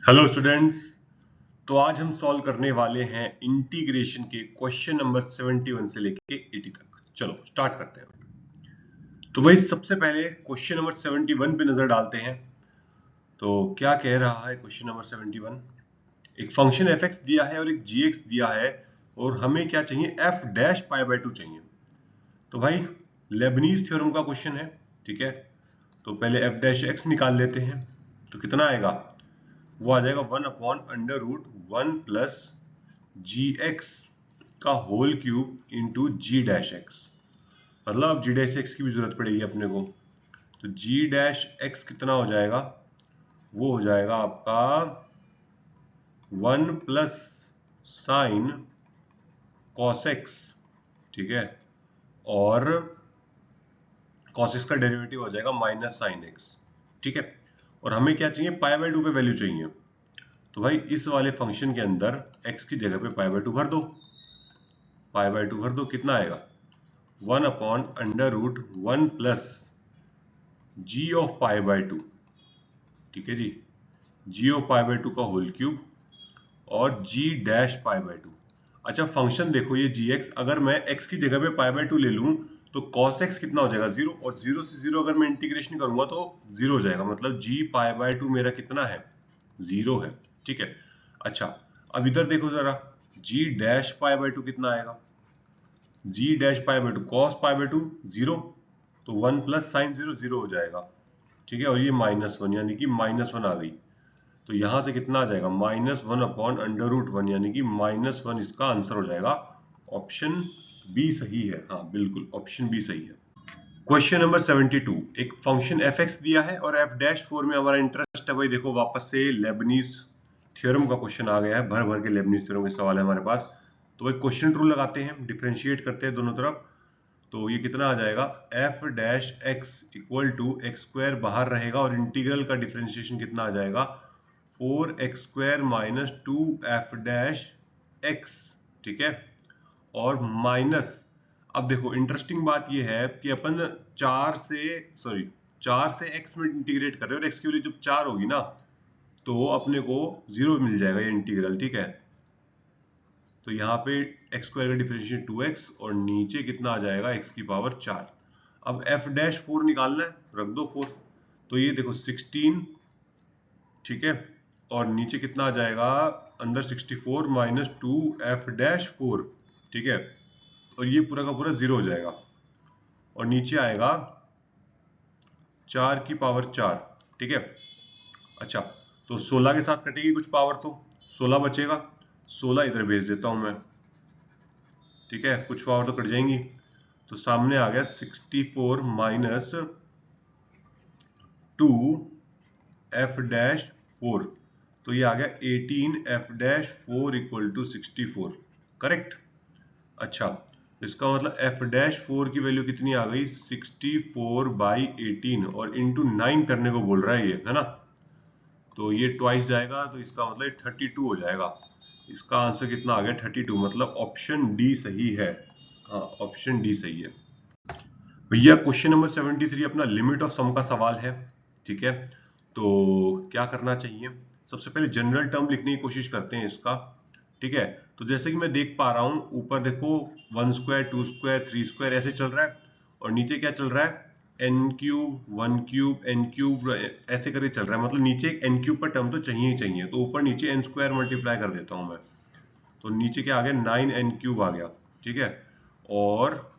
Hello students. तो आज हम सॉल्व करने वाले हैं इंटीग्रेशन के क्वेश्चन नंबर 71 से लेके 80 तक। चलो स्टार्ट करते हैं। तो भाई सबसे पहले क्वेश्चन नंबर 71 पे नजर डालते हैं। तो क्या कह रहा है क्वेश्चन नंबर 71? एक फंक्शन f(x) दिया है और एक g(x) दिया है और हमें क्या चाहिए, f डैश पाई बाय 2 चाहिए। तो भाई लेबनीज थ्योरम का क्वेश्चन है, ठीक है। तो पहले f डैश x निकाल लेते हैं। तो कितना आएगा, वो आ जाएगा 1/√1 प्लस जी एक्स का होल क्यूब इंटू जी डैश एक्स। मतलब अब जी डैश एक्स की भी जरूरत पड़ेगी अपने को। तो जी डैश एक्स कितना हो जाएगा, वो हो जाएगा आपका 1 प्लस साइन कॉस एक्स, ठीक है। और कॉस एक्स का डेरिवेटिव हो जाएगा माइनस साइन एक्स, ठीक है। और हमें क्या चाहिए, पाई बाय 2 पे वैल्यू चाहिए। तो भाई इस वाले फंक्शन के अंदर x की जगह पे पाई बाय 2 भर दो। पाई बाय 2 भर दो, कितना आएगा 1/√1 plus g of pi by 2, ठीक है जी। जी ऑफ पाई बाय 2 का होल क्यूब और जी डैश पाई बाय 2। अच्छा फंक्शन देखो ये जी एक्स, अगर मैं x की जगह पे पाई बाय 2 ले लूं तो cos x कितना हो जाएगा 0, और 0 से 0 अगर मैं इंटीग्रेशन करूंगा तो 0 हो जाएगा। मतलब जी पाई बाय 2 मेरा कितना है, 0 है, ठीक है। अच्छा अब इधर देखो जरा, जी डैश पाई बाय 2 कितना आएगा, जी dash pi by 2 cos pi by 2 0, तो 1 प्लस साइन 0 0 हो जाएगा, ठीक है। और ये -1 यानी कि -1 आ गई। तो यहां से कितना आ जाएगा, -1/√1 यानी कि -1 इसका आंसर हो जाएगा। ऑप्शन बी सही है, हाँ बिल्कुल ऑप्शन बी सही है। क्वेश्चन नंबर 72, एक फंक्शन f(x) दिया है और f डैश 4 में हमारा इंटरेस्ट है। भाई देखो वापस से लेबनीज थ्योरम का क्वेश्चन आ गया है, भर भर के लेबनीज थ्योरम के सवाल है हमारे पास। तो भाई क्वेश्चन रूल लगाते हैं, डिफरेंशिएट करते हैं दोनों तरफ। तो ये कितना आ जाएगा, f dash x equal to x square बाहर रहेगा और इंटीग्रल का डिफरेंशिएशन कितना आ जाएगा, 4x² minus 2f dash x, ठीक है। और माइनस, अब देखो इंटरेस्टिंग बात ये है कि अपन 4 से x में इंटीग्रेट कर रहे हैं और x की वैल्यू जब 4 होगी ना तो अपने को 0 मिल जाएगा ये इंटीग्रल, ठीक है। तो यहाँ पे x स्क्वायर का डिफरेंशिएशन 2x और नीचे कितना आ जाएगा x की पावर 4। अब f डैश 4 निकालना है, रख दो 4। तो ये देखो 16, ठीक है। और नीचे कितना आ जाएगा, अंदर 64 माइनस 2f डैश 4, ठीक है। और ये पूरा का पूरा 0 हो जाएगा और नीचे आएगा 4 की पावर 4, ठीक है। अच्छा तो 16 के साथ कटेगी कुछ पावर तो 16 बचेगा, 16 इधर भेज देता हूं मैं, ठीक है। कुछ पावर तो कट जाएंगी, तो सामने आ गया 64 माइनस 2f डैश 4, तो ये आ गया 18f dash 4 equal to 64, correct. अच्छा इसका मतलब f डैश 4 की वैल्यू कितनी आ गई, 64/18 और इंटू 9 करने को बोल रहा है ये, है ना। तो ये ट्वाइस जाएगा तो इसका मतलब 32 हो जाएगा। इसका आंसर कितना आ गया, 32, मतलब ऑप्शन डी सही है, हाँ ऑप्शन डी सही है। भैया क्वेश्चन नंबर 73 अपना लिमिट ऑफ सम का सवाल है, ठीक है। तो क्या करना चाहिए, सबसे पहले जनरल टर्म लिखने की कोशिश करते हैं इसका, ठीक है। तो जैसे कि मैं देख पा रहा हूं ऊपर देखो 1 स्क्वायर 2 स्क्वायर 3 स्क्वायर ऐसे चल रहा है और नीचे क्या चल रहा है, n cube 1 cube n cube ऐसे करके चल रहा है। मतलब नीचे एक n क्यूब का टर्म तो चाहिए ही चाहिए, तो ऊपर नीचे n स्क्वायर मल्टीप्लाई कर देता हूं मैं। तो नीचे क्या आ गया, 9n क्यूब आ गया, ठीक है। और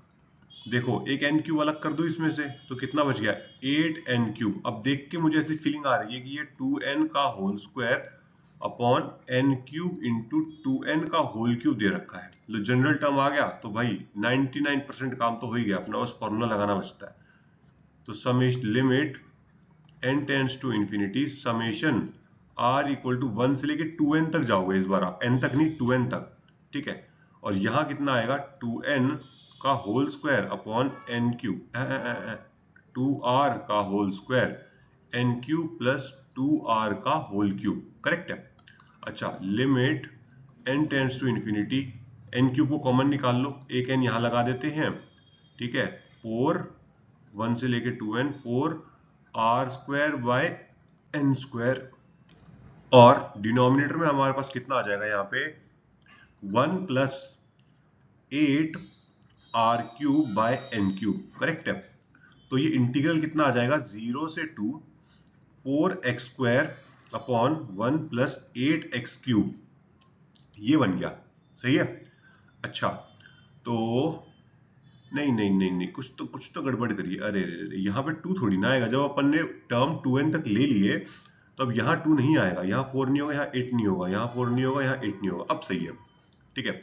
देखो एक n क्यूब अलग कर दो इसमें से तो कितना बच गया, 8n क्यूब। अब देख के मुझे ऐसी फीलिंग आ रही है कि ये 2n का whole square upon n cube into 2n का होल क्यूब दे रखा है। तो जनरल टर्म आ गया तो भाई 99% काम तो हो ही गया अपना, बस फॉर्मूला लगाना बचता है। तो summation limit n tends to infinity summation r equal to 1 से लेके 2n तक जाओगे इस बार आप, n तक नहीं 2n तक, ठीक है। और यहाँ कितना आएगा, 2n का whole square upon n cube 2r का whole square n cube plus 2r का होल क्यूब, करेक्ट है। अच्छा limit n tends to infinity, n cube को कॉमन निकाल लो, एक n यहाँ लगा देते हैं, ठीक है। 4 1 से लेके 2n 4 r square by n square और डिनोमिनेटर में हमारे पास कितना आ जाएगा यहाँ पे 1 plus 8 r cube by n cube, correct है। तो ये इंटीग्रल कितना आ जाएगा 0 से 2 4x square upon 1 plus 8x cube, ये बन गया, सही है। अच्छा, तो नहीं नहीं नहीं नहीं, कुछ तो गड़बड़ करिए। अरे यहाँ पे 2 थोड़ी ना आएगा, जब अपन ने टर्म 2n तक ले लिए तो अब यहाँ 2 नहीं आएगा, यहाँ 4 नहीं होगा, यहाँ 8 नहीं होगा, यहाँ 4 नहीं होगा, यहाँ 8 नहीं होगा, अब सही है, ठीक है।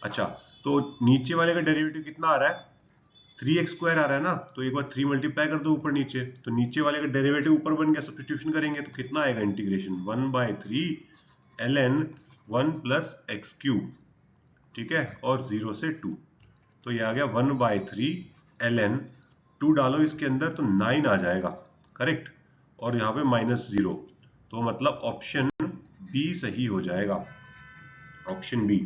अच्छा, तो नीचे वाले का डेरिवेटिव कितना आ रहा है 3x स्क्वायर आ रहा है ना, तो एक बार 3 मल्टीप्लाई कर दो ऊपर नीचे, तो नीचे वाले का डेरिवेटिव ऊपर बन गया, सब्स्टिट्यूशन करेंगे तो कितना आएगा integration 1/3 ln 1 plus x cube, ठीक है, और 0 से 2, तो ये आ गया 1/3 ln 2 डालो इसके अंदर तो 9 आ जाएगा, करेक्ट, और यहाँ पे -0, तो मतलब ऑप्शन बी सही हो जाएगा, ऑप्शन बी,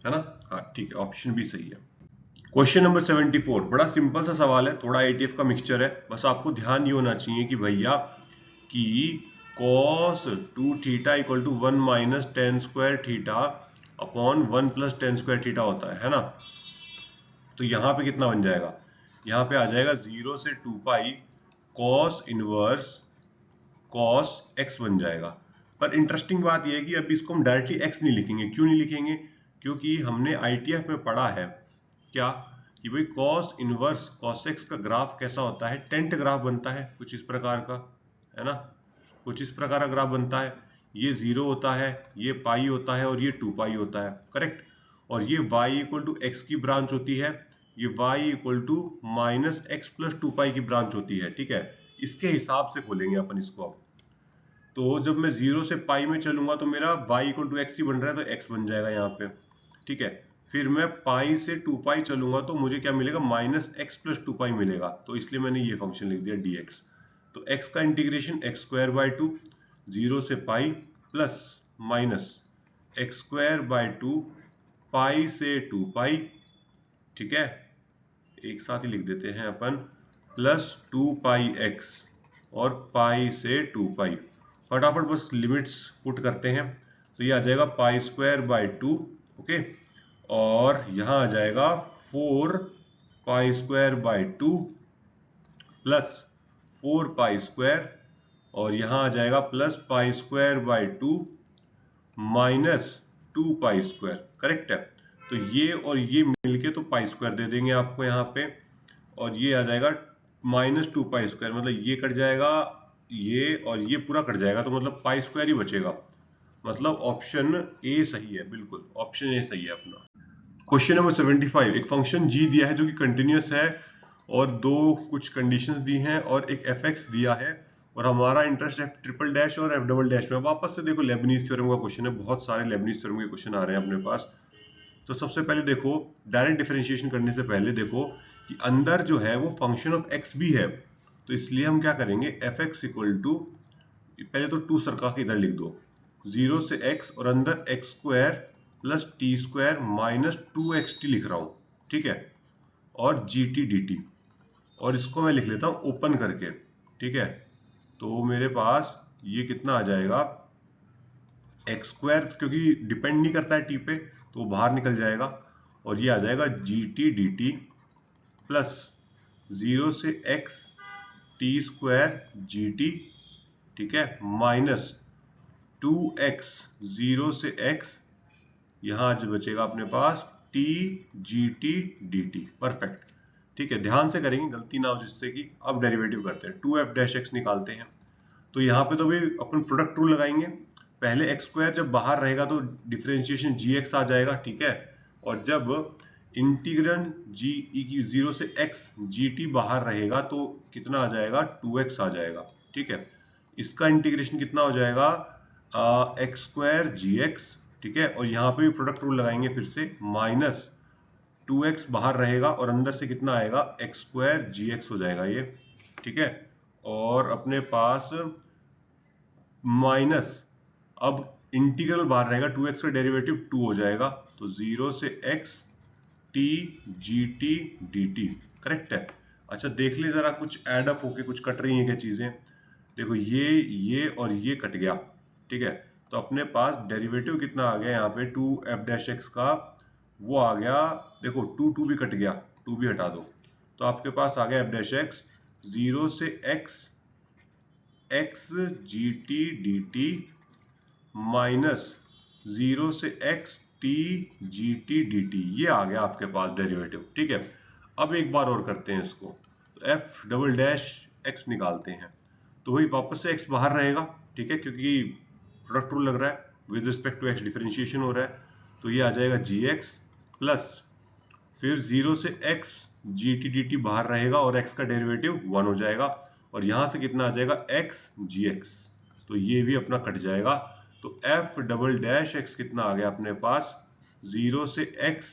है ना। हाँ ठीक है, ऑप्शन बी सही है। क्वेश्चन नंबर 74, बड़ा सिंपल सा सवाल है, थोड़ा ATF का मिक्सचर है, बस आपको ध्यान ये होना चाहिए कि भैया कि cos 2 theta equal to 1 minus tan square theta upon 1 plus tan square theta होता है ना। तो यहाँ पे कितना बन जाएगा, यहाँ पे आ जाएगा 0 से 2 पाई cos इनवर्स cos x बन जाएगा। पर इंटरेस्टिंग बात यह है कि अब इसको हम डायरेक्टली x नहीं लिखेंगे, क्यों नहीं लिखेंगे, क्योंकि हमने ITF में पढ़ा है क्या कि भाई cos इनवर्स cos x का ग्राफ कैसा होता है, टेंट ग्राफ बनता है कुछ इस प्रकार का, है ना, कुछ इस प्रकार का ग्राफ बनता है, ये 0 होता है, ये पाई होता है और ये 2 पाई होता है, करेक्ट, और ये y इक्वल टू एक्स की ब्रांच होती है, ये y equal to minus x plus 2 pi की ब्रांच होती है, ठीक है। इसके हिसाब से खोलेंगे अपन इसको अब, तो जब मैं 0 से पाई में चलूंगा तो मेरा y इक्वल टू एक्स ही बन रहा है, तो x बन जाएगा यहाँ पे, ठीक है। फिर मैं पाई से 2 पाई चलूंगा तो मुझे क्या मिलेगा माइनस एक्स प्लस 2 पाई मिलेगा, तो इसलिए मैंने ये फंक्शन लिख दिया dx। तो x का इंटीग्रेशन एक्स स्क्वायर बाय 2 0 से pi plus minus x square by 2 पाई से 2 पाई, ठीक है, एक साथ ही लिख देते हैं अपन, प्लस 2 पाई x और पाई से 2 पाई, फटाफट बस लिमिट्स पुट करते हैं, तो ये आ जाएगा पाई स्क्वायर बाय 2, ओके, और यहाँ आ जाएगा 4 pi square by 2 plus 4 pi square, और यहाँ आ जाएगा plus pi square by 2 minus 2 pi square, correct है। तो ये और ये मिलके तो पाई स्क्वायर दे देंगे आपको यहाँ पे, और ये आ जाएगा माइनस 2 पाई स्क्वायर, मतलब ये कट जाएगा, ये और ये पूरा कट जाएगा, तो मतलब पाई स्क्वायर ही बचेगा, मतलब ऑप्शन ए सही है, बिल्कुल ऑप्शन ए सही है अपना। क्वेश्चन नंबर 75, एक फंक्शन g दिया है जो कि कंटिन्यूअस है और दो कुछ कंडीशंस दी हैं और एक fx दिया है, और हमारा इंटरेस्ट f ट्रिपल डैश और f डबल डैश में। वापस से देखो लेबनीज थ्योरम का क्वेश्चन है, बहुत सारे लेबनीज थ्योरम के क्वेश्चन आ रहे हैं अपने पास। तो सबसे पहले देखो, डायरेक्ट डिफरेंशिएशन करने से पहले देखो कि अंदर जो है वो फंक्शन ऑफ x भी है, तो इसलिए हम क्या करेंगे fx इक्वल टू, पहले तो 2 सरका के इधर लिख दो, 0 से x और अंदर x square plus T square minus 2xt लिख रहा हूं, ठीक है, और gt dt, और इसको मैं लिख लेता हूं ओपन करके, ठीक है। तो मेरे पास ये कितना आ जाएगा एक्स स्क्वायर, क्योंकि डिपेंड नहीं करता है टी पे तो बाहर निकल जाएगा, और ये आ जाएगा gt dt प्लस 0 से x टी स्क्वायर gt, ठीक है, माइनस 2x 0 से x, यहाँ आज बचेगा अपने पास t gt dt, परफेक्ट, ठीक है। ध्यान से करेंगे, गलती ना हो जिससे कि अब डेरिवेटिव करते हैं, 2f डैश x निकालते हैं, तो यहाँ पे तो भी अपन प्रोडक्ट रूल लगाएंगे, पहले एक्स स्क्वायर जब बाहर रहेगा तो डिफरेंशिएशन gx आ जाएगा, ठीक है, और जब इंटीग्रन g e की 0 से x gt बाहर रहेगा तो कितना आ जाएगा 2x आ जाएगा, ठीक है। इसका इंटीग्रेशन कितना हो जाएगा एक्स स्क्वायर gx, ठीक है, और यहाँ पे भी प्रोडक्ट रूल लगाएंगे फिर से, माइनस 2x बाहर रहेगा और अंदर से कितना आएगा एक्स स्क्वायर gx हो जाएगा ये, ठीक है, और अपने पास माइनस, अब इंटीग्रल बाहर रहेगा, 2x का डेरिवेटिव 2 हो जाएगा, तो 0 से x t gt dt, correct है। अच्छा देख ले जरा, कुछ एड अप होके कुछ कट रही हैं क्या चीजें, देखो ये और ये कट गया, ठीक है, तो अपने पास डेरिवेटिव कितना आ गया यहाँ पे 2f' का, वो आ गया, देखो 2 भी कट गया, 2 भी हटा दो, तो आपके पास आ गया f' 0 से x gt dt माइनस 0 से x t gt dt, ये आ गया आपके पास डेरिवेटिव। ठीक है, अब एक बार और करते हैं इसको, तो f'' निकालते हैं, तो वही वापस से x बाहर रहेगा। ठीक है, क्योंकि प्रोडक्ट रूल लग रहा है, with respect to x differentiation हो रहा है, तो ये आ जाएगा gx प्लस फिर 0 से x gt dt बाहर रहेगा और x का डेरिवेटिव 1 हो जाएगा, और यहां से कितना आ जाएगा x gx, तो ये भी अपना कट जाएगा। तो f'' कितना आ गया अपने पास 0 से x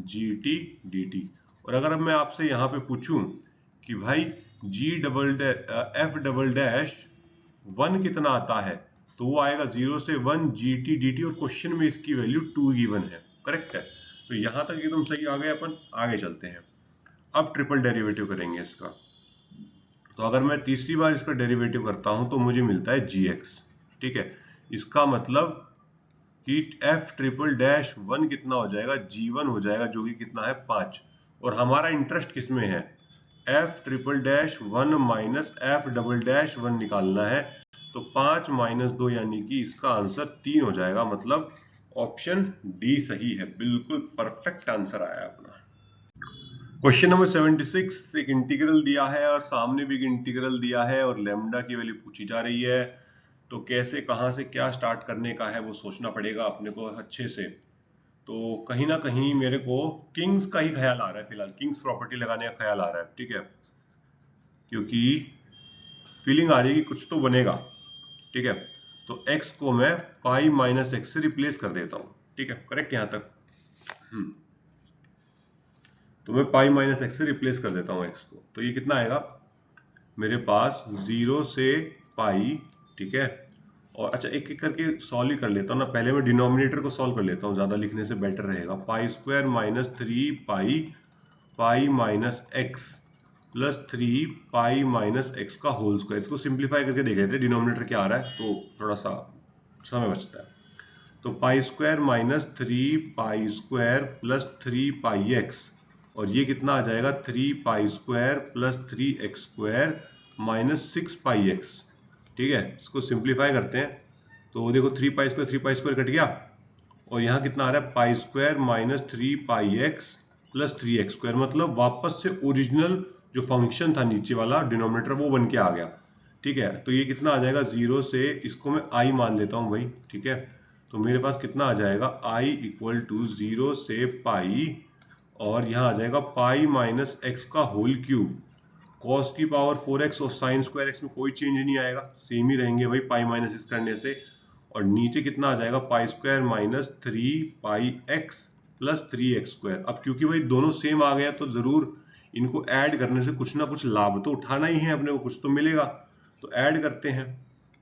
gt dt। और अगर अब मैं आपसे यहाँ पे पूछूं कि भाई f'1 कितना आता है, तो वो आएगा 0 से 1 gt dt, और क्वेश्चन में इसकी वैल्यू 2 गिवन है। करेक्ट है, तो यहां तक एकदम सही आ गए। अपन आगे चलते हैं, अब ट्रिपल डेरिवेटिव करेंगे इसका। तो अगर मैं तीसरी बार इसका डेरिवेटिव करता हूं तो मुझे मिलता है gx। ठीक है, इसका मतलब कि f'1 कितना हो जाएगा, g1 हो जाएगा, जो कि कितना है 5। और हमारा इंटरेस्ट किसमें है, f'1 माइनस f'1 निकालना है, तो 5 माइनस 2 यानी कि इसका आंसर 3 हो जाएगा। मतलब ऑप्शन डी सही है, बिल्कुल परफेक्ट आंसर आया अपना। क्वेश्चन नंबर 76, एक इंटीग्रल दिया है और सामने भी एक इंटीग्रल दिया है और लैम्डा की वैल्यू पूछी जा रही है। तो कैसे, कहाँ से क्या स्टार्ट करने का है वो सोचना पड़ेगा अपने को अच्छे से। तो कहीं ना कहीं मेरे को किंग्स का ही ख्याल आ रहा है, फिलहाल किंग्स प्रॉपर्टी लगाने का ख्याल आ रहा है। ठीक है, क्योंकि फीलिंग आ रही है कि कुछ तो बनेगा। ठीक है, तो x को मैं पाई माइनस एक्स से रिप्लेस कर देता हूँ। ठीक है, करेक्ट यहाँ तक। तो मैं पाई माइनस एक्स से रिप्लेस कर देता हूँ x को, तो ये कितना आएगा मेरे पास 0 से पाई। ठीक है, और अच्छा एक एक करके सॉल्व ही कर लेता हूँ ना। पहले मैं डिनोमिनेटर को सॉल्व कर लेता हूँ, ज्यादा लिखने से बेटर रहेगा। Pi square minus 3 pi pi minus x plus 3 pi minus x का होल स्क्वायर। इसको सिंप्लीफाई करके देख लेते हैं डिनोमिनेटर क्या आ रहा है, तो थोड़ा सा समय बचता है। तो पाई स्क्वायर माइनस 3 पाई स्क्वायर प्लस 3 पाई एक्स, और ये कितना आ जाएगा 3 पाई square plus 3 x square minus 6 पाई एक्स। ठीक है, इसको सिंप्लीफाई करते हैं, तो देखो 3 पाई स्क्वायर कट गया, और यहाँ कितना आ रहा है पाई square minus 3 pi x plus 3 x square. मतलब वापस से ओरिजिनल जो फंक्शन था नीचे वाला डिनोमिनेटर वो बन के आ गया। ठीक है, तो ये कितना आ जाएगा 0 से, इसको मैं i मान लेता हूँ भाई। ठीक है, तो मेरे पास कितना आ जाएगा i इक्वल टू 0 से पाई, और यहाँ आ जाएगा पाई माइनस एक्स का होल क्यूब, कॉस की पावर 4x और साइन स्क्वायर एक्स में कोई चेंज नहीं आएगा, सेम ही रहेंगे भाई पाई माइनस एक्स करने से। और नीचे कितना आ जाएगा pi square minus 3 pi x plus 3 x square. अब क्योंकि भाई दोनों सेम आ गया, तो जरूर इनको ऐड करने से कुछ ना कुछ लाभ तो उठाना ही है अपने को, कुछ तो मिलेगा। तो ऐड करते हैं,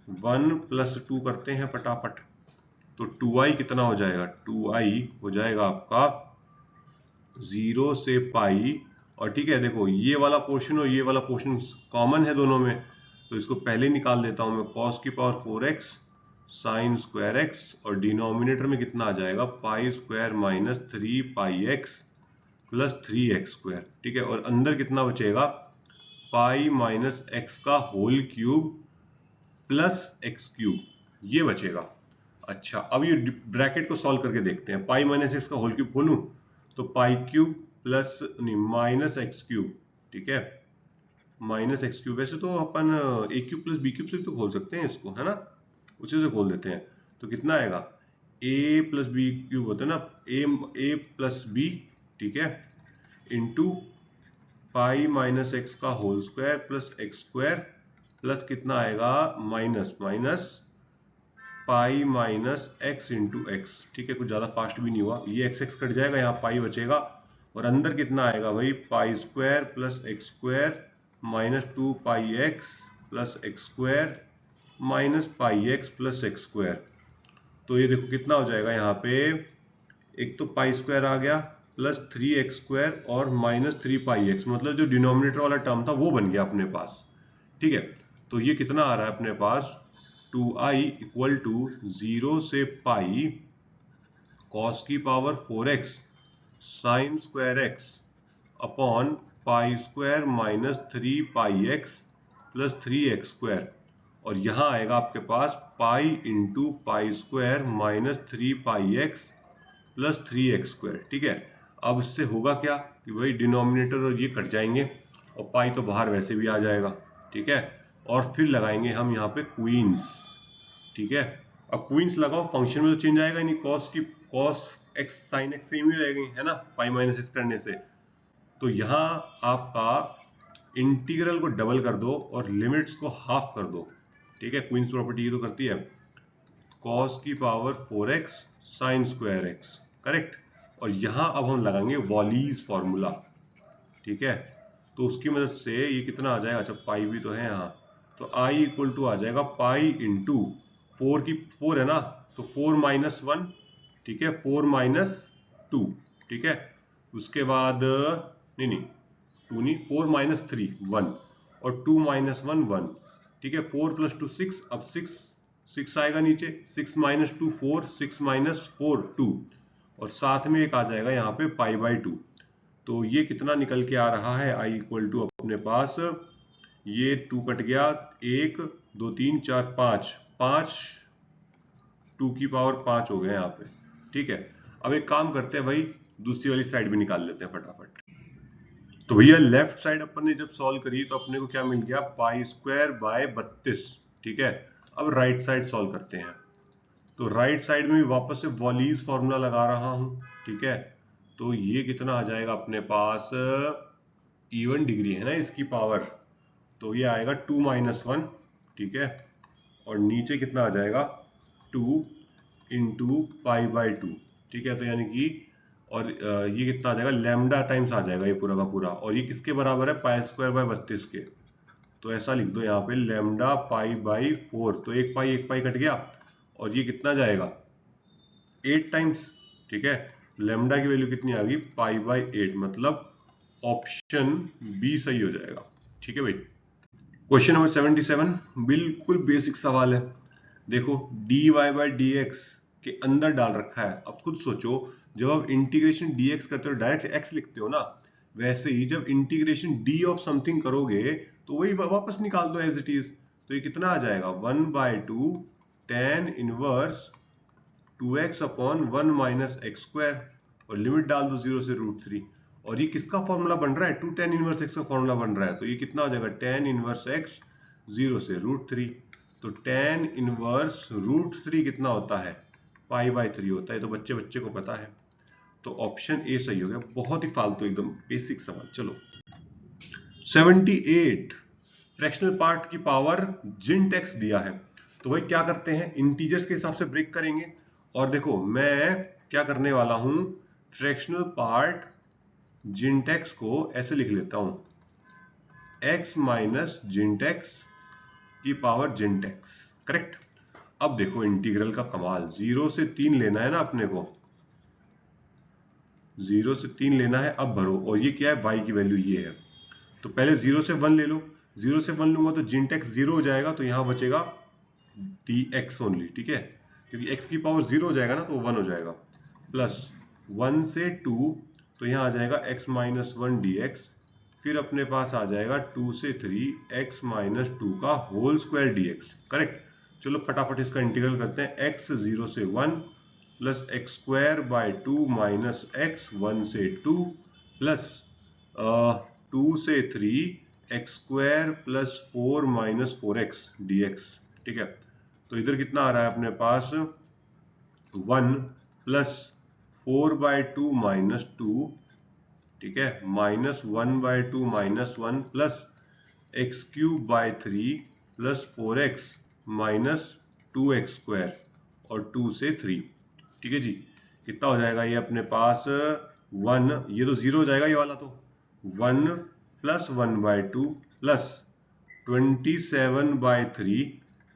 1 प्लस 2 करते हैं फटाफट। तो 2i कितना हो जाएगा, 2i हो जाएगा आपका 0 से पाई। और ठीक है, देखो ये वाला पोर्शन और ये वाला पोर्शन कॉमन है दोनों में, तो इसको पहले निकाल देता हूं मैं, cos की power 4x sine square x, और डिनोमिनेटर में कितना आ जाएगा pi square minus 3 pi x plus 3 x square. ठीक है, और अंदर कितना बचेगा पाई माइनस एक्स का whole cube plus x cube, ये बचेगा। अच्छा, अब ये ब्रैकेट को सॉल्व करके देखते हैं। पाई माइनस एक्स का होल क्यूब खोलूं, तो पाई क्यूब प्लस नहीं माइनस एक्स क्यूब। ठीक है, माइनस एक्स क्यूब, वैसे तो अपन ए क्यूब प्लस बी क्यूब से भी तो खोल सकते हैं इसको, है ना, उसी से खोल देते हैं। तो कितना आएगा ए प्लस बी क्यूब होता है ना, ए प्लस बी। ठीक है, इंटू पाई माइनस एक्स का whole square plus x square, plus कितना आएगा minus minus pi minus x into x. ठीक है, कुछ ज्यादा फास्ट भी नहीं हुआ, ये एक्स एक्स कट जाएगा, यहाँ पाई बचेगा, और अंदर कितना आएगा भाई pi square plus x square minus 2 pi x plus x square minus pi x plus x square. तो ये देखो कितना हो जाएगा यहाँ पे, एक तो पाई स्क्वायर आ गया प्लस 3 एक्स स्क्वायर और माइनस 3 पाई एक्स, मतलब जो डिनोमिनेटर वाला टर्म था वो बन गया अपने पास। ठीक है, तो ये कितना आ रहा है अपने पास 2i इक्वल टू 0 से पाई cos की power 4x sine square x upon pi square minus 3 pi x plus 3x square, और यहाँ आएगा आपके पास pi into pi square minus 3 pi x plus 3x square. ठीक है, अब इससे होगा क्या कि भाई डिनोमिनेटर और ये कट जाएंगे और पाई तो बाहर वैसे भी आ जाएगा। ठीक है, और फिर लगाएंगे हम यहाँ पे क्वींस। ठीक है, अब क्वींस लगाओ, फंक्शन में तो चेंज आएगा नहीं, cos x sine x same ही रहेगी, है ना, पाई माइनस x करने से। तो यहाँ आपका इंटीग्रल को डबल कर दो और लिमिट्स को हाफ कर दो। ठीक है, क्वींस प्रॉपर्टी ये तो करती है, cos की power 4x sine square x, correct. और यहाँ अब हम लगाएंगे वॉलीज फॉर्मूला। ठीक है, तो उसकी मदद से ये कितना आ जाएगा, अच्छा पाई भी तो है यहाँ, तो i इक्वल टू आ जाएगा पाई इंटू 4 है ना, तो 4 माइनस 1, ठीक है, 4 माइनस 2, ठीक है, उसके बाद नहीं 2 नहीं, 4 माइनस 3 1, और 2 माइनस 1 1, ठीक है, 4 प्लस 2 6, अब 6 आएगा नीचे, 6 माइनस 2 4, 6 माइनस 4 2, और साथ में एक आ जाएगा यहाँ पे पाई बाई 2। तो ये कितना निकल के आ रहा है, i इक्वल टू अपने पास, ये 2 कट गया, 1 2 3 4 5 2 की पावर 5 हो गए यहाँ पे। ठीक है, अब एक काम करते हैं भाई, दूसरी वाली साइड भी निकाल लेते हैं फटाफट। तो भैया लेफ्ट साइड अपन ने जब सॉल्व करी तो अपने को क्या मिल गया, पाई स्क्वायर बाय 32। ठीक है, अब राइट साइड सॉल्व करते हैं। तो राइट साइड में भी वापस से वॉलीज फॉर्मूला लगा रहा हूं। ठीक है, तो ये कितना आ जाएगा अपने पास, इवन डिग्री है ना इसकी पावर, तो ये आएगा 2 माइनस 1। ठीक है, और नीचे कितना आ जाएगा 2 इंटू पाई बाई 2। ठीक है, तो यानी कि, और ये कितना आ जाएगा, लैम्डा टाइम्स आ जाएगा ये पूरा का पूरा, और ये किसके बराबर है, पाई स्क्वायर बाय 32 के। तो ऐसा लिख दो यहाँ पे लैम्डा पाई बाई 4, तो एक पाई कट गया, और ये कितना जाएगा 8 टाइम्स। ठीक है, लैम्डा की वैल्यू कितनी आ गई, पाई बाई 8, मतलब ऑप्शन बी सही हो जाएगा। ठीक है भाई। क्वेश्चन नंबर 77 बिल्कुल बेसिक सवाल है। देखो dy बाई डी के अंदर डाल रखा है। अब खुद सोचो, जब आप इंटीग्रेशन dx करते हो डायरेक्ट x लिखते हो ना, वैसे ही जब इंटीग्रेशन d ऑफ समथिंग करोगे तो वही वापस निकाल दो एज इट इज। तो ये कितना आ जाएगा 1/2 tan inverse 2x upon 1 minus x square, और लिमिट डाल दो 0 से √3। और ये किसका फॉर्मूला बन रहा है, 2 tan इनवर्स x का फॉर्मूला बन रहा है। तो ये कितना हो जाएगा tan इनवर्स x 0 से √3। तो tan इनवर्स √3 कितना होता है, पाई बाई 3 होता है। तो बच्चे को पता है, तो ऑप्शन ए सही हो गया। बहुत ही फालतू एकदम बेसिक सवाल। चलो 78 फ्रैक्शनल पार्ट की पावर जिन टेक्स दिया है। तो भाई क्या करते हैं, इंटीजर्स के हिसाब से ब्रेक करेंगे। और देखो मैं क्या करने वाला हूं, फ्रैक्शनल पार्ट जिनटेक्स को ऐसे लिख लेता हूं, x माइनस जिनटेक्स की पावर जिनटेक्स, करेक्ट। अब देखो इंटीग्रल का कमाल, 0 से 3 लेना है ना अपने को, 0 से 3 लेना है। अब भरो, और ये क्या है, y की वैल्यू ये है। तो पहले 0 से 1 ले लो, 0 से 1 लूंगा तो जिनटेक्स 0 हो जाएगा, तो यहां बचेगा dx ओनली। ठीक है, क्योंकि x की पावर 0 हो जाएगा ना, तो 1 हो जाएगा। प्लस 1 से 2, तो यहाँ आ जाएगा x माइनस 1 dx, फिर अपने पास आ जाएगा 2 से 3 x माइनस 2 का होल स्क्वायर dx, करेक्ट। चलो फटाफट इसका इंटीग्रल करते हैं, x 0 से 1 plus x square by 2 minus x 1 से 2 प्लस 2 से 3 x square plus 4 minus 4x dx। ठीक है, तो इधर कितना आ रहा है अपने पास 1 प्लस 4/2 माइनस 2, ठीक है, minus 1/2 minus 1 plus x cube by 3 plus 4x minus 2x square और 2 से 3। ठीक है जी, कितना हो जाएगा ये अपने पास 1, ये तो 0 हो जाएगा ये वाला, तो 1 प्लस 1/2 प्लस 27/3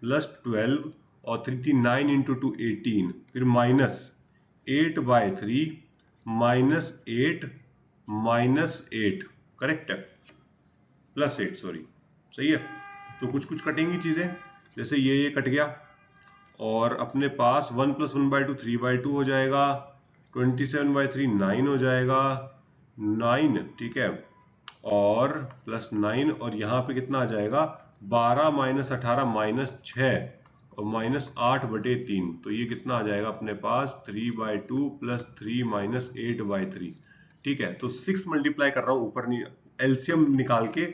प्लस 12, और 3 3 9 इंटू 2 18, फिर माइनस 8/3 माइनस 8 माइनस 8, करेक्ट है, प्लस 8 सॉरी, सही है। तो कुछ कुछ कटेंगी चीजें, जैसे ये कट गया, और अपने पास 1 + 1/2 3/2 हो जाएगा, 27/3 9 हो जाएगा, 9 ठीक है, और +9 और यहाँ पे कितना आ जाएगा 12 - 18 -6 और -8/3, तो ये कितना आ जाएगा अपने पास 3/2 + 3 - 8/3 ठीक है। तो 6 मल्टीप्लाई कर रहा हूँ ऊपर, एलसीएम निकाल के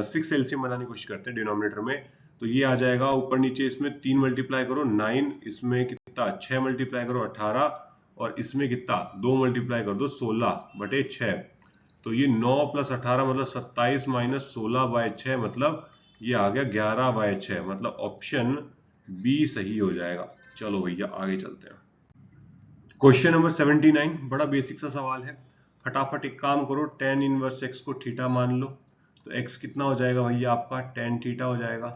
6 एलसीएम बनाने की कोशिश करते हैं डिनोमिनेटर में। तो ये आ जाएगा ऊपर नीचे, इसमें 3 मल्टीप्लाई करो 9, इसमें कितना 6 मल्टीप्लाई करो 18 और इसमें कितना 2 मल्टीप्लाई कर दो 16/6, तो ये 9 + 18 मतलब 27 - 16/6 मतलब ये आ गया 11/6, मतलब ऑप्शन बी सही हो जाएगा। चलो भैया आगे चलते हैं। क्वेश्चन नंबर 79 बड़ा बेसिक सा सवाल है, फटाफट एक काम करो, tan इनवर्स x को थीटा मान लो, तो x कितना हो जाएगा भैया आपका tan थीटा हो जाएगा,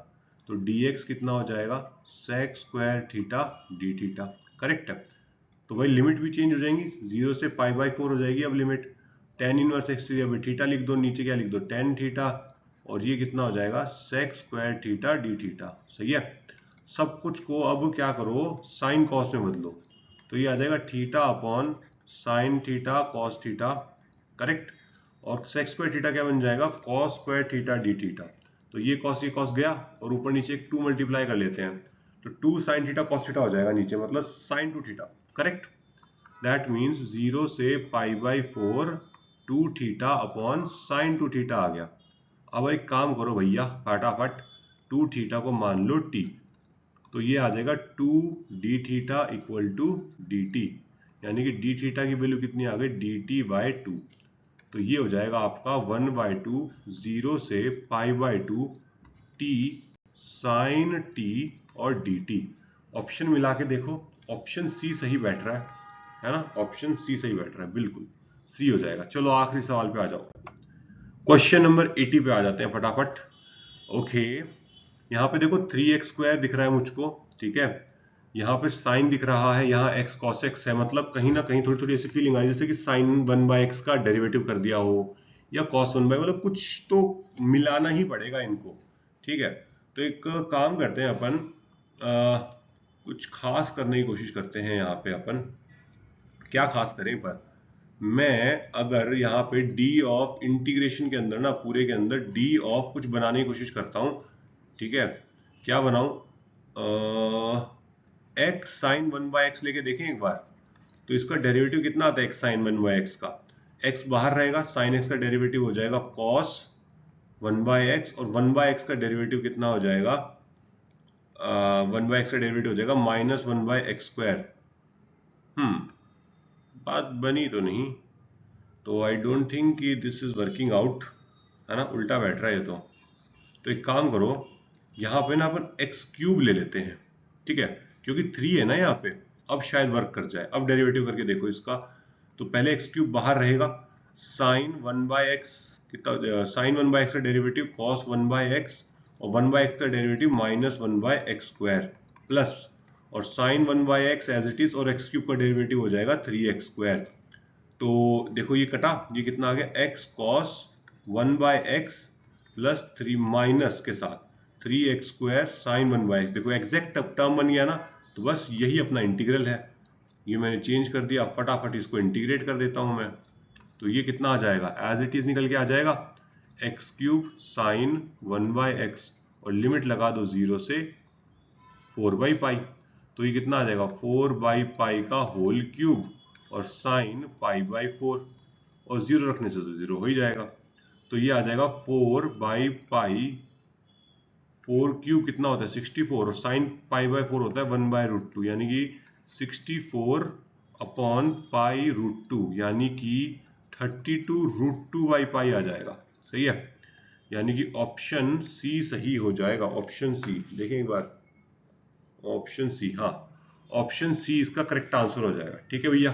तो dx कितना हो जाएगा sec² theta d theta, correct है। तो भाई लिमिट भी चेंज हो जाएंगी, 0 से π/4 हो जाएगी अब लिमिट, tan इनवर्स x से अभी थीटा लिख दो, नीचे क्या लिख दो tan थीटा, और ये कितना हो जाएगा sec² थीटा d थीटा, सही है। सब कुछ को अब क्या करो साइन कॉस में बदलो, तो ये आ जाएगा theta upon sine theta cos theta, correct, और sec² थीटा क्या बन जाएगा cos² थीटा d थीटा, तो ये कॉस गया और ऊपर नीचे एक 2 मल्टीप्लाई कर लेते हैं, तो 2 साइन थीटा कॉस थीटा हो जाएगा नीचे, मतलब sine 2 theta, correct. That means 0 से π/4 2 थीटा अपॉन साइन 2 थीटा आ गया। अब एक काम करो भैया फटाफट 2 थीटा को मान लो t, तो ये आ जाएगा 2d theta equal to dt, यानी कि d थीटा की वैल्यू कितनी आ गई dt/2, तो ये हो जाएगा आपका 1/2 0 से π/2 t साइन t और dt। ऑप्शन मिला के देखो, ऑप्शन सी सही बैठ रहा है ना, ऑप्शन सी सही बैठ रहा है, बिल्कुल सी हो जाएगा। चलो आखिरी सवाल पे आ जाओ, क्वेश्चन नंबर 80 पे आ जाते हैं फटाफट। ओके, यहाँ पे देखो 3x² दिख रहा है मुझको, ठीक है, यहाँ पे साइन दिख रहा है, यहाँ x cos x है, मतलब कहीं ना कहीं थोड़ी थोड़ी ऐसी फीलिंग आई जैसे कि sin 1/x का डेरिवेटिव कर दिया हो, या cos 1/, मतलब कुछ तो मिलाना ही पड़ेगा इनको, ठीक है। तो एक काम करते हैं अपन, कुछ खास करने की कोशिश करते हैं यहाँ पे अपन, क्या खास करें पर मैं अगर यहाँ पे d ऑफ इंटीग्रेशन के अंदर ना, पूरे के अंदर d ऑफ कुछ बनाने की कोशिश करता हूँ, ठीक है, क्या बनाऊं, x sin 1/x लेके देखें एक बार, तो इसका डेरिवेटिव कितना आता है x sin 1/x का, x बाहर रहेगा, sin x का डेरिवेटिव हो जाएगा cos 1/x, और 1/x का डेरिवेटिव कितना हो जाएगा, 1/x का डेरिवेटिव हो जाएगा -1/x²। बात बनी तो नहीं, तो आई डोंट थिंक कि दिस इज वर्किंग आउट, है ना, उल्टा बैठ रहा है ये तो एक काम करो, यहाँ पे ना अपन x³ ले लेते हैं, ठीक है, क्योंकि 3 है ना यहाँ पे, अब शायद वर्क कर जाए। अब डेरिवेटिव करके देखो इसका, तो पहले x³ बाहर रहेगा, sin 1/x कितना, sin 1/x का डेरिवेटिव cos 1/x, और 1/x का डेरिवेटिव -1/x² प्लस, और sin 1/x as it is, और x³ का डेरिवेटिव हो जाएगा 3x²। तो देखो ये कटा, ये कितना आ गया x cos 1/x plus 3 minus के साथ 3x² sin 1/x, देखो एग्जैक्ट टर्म बन गया ना, तो बस यही अपना इंटीग्रल है, ये मैंने चेंज कर दिया, फटाफट इसको इंटीग्रेट कर देता हूं मैं, तो ये कितना आ जाएगा एज इट इज निकल के आ जाएगा x³ sin 1/x, और लिमिट लगा दो 0 से 4/π, तो ये कितना आ जाएगा 4/π का होल क्यूब और साइन π/4, और 0 रखने से तो 0 हो ही जाएगा, तो ये आ जाएगा 4/π, 4³ कितना होता है 64, और साइन π/4 होता है 1/√2, यानी कि 64/π√2, यानी कि 32√2/π आ जाएगा, सही है, यानी कि ऑप्शन सी सही हो जाएगा। ऑप्शन सी देखें एक बार, ऑप्शन सी, हाँ ऑप्शन सी इसका करेक्ट आंसर हो जाएगा, ठीक है भैया।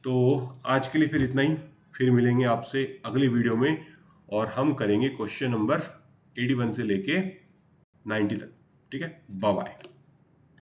तो आज के लिए फिर इतना ही, फिर मिलेंगे आपसे अगली वीडियो में, और हम करेंगे क्वेश्चन नंबर 81 से लेके 90 तक, ठीक है, बाय बाय।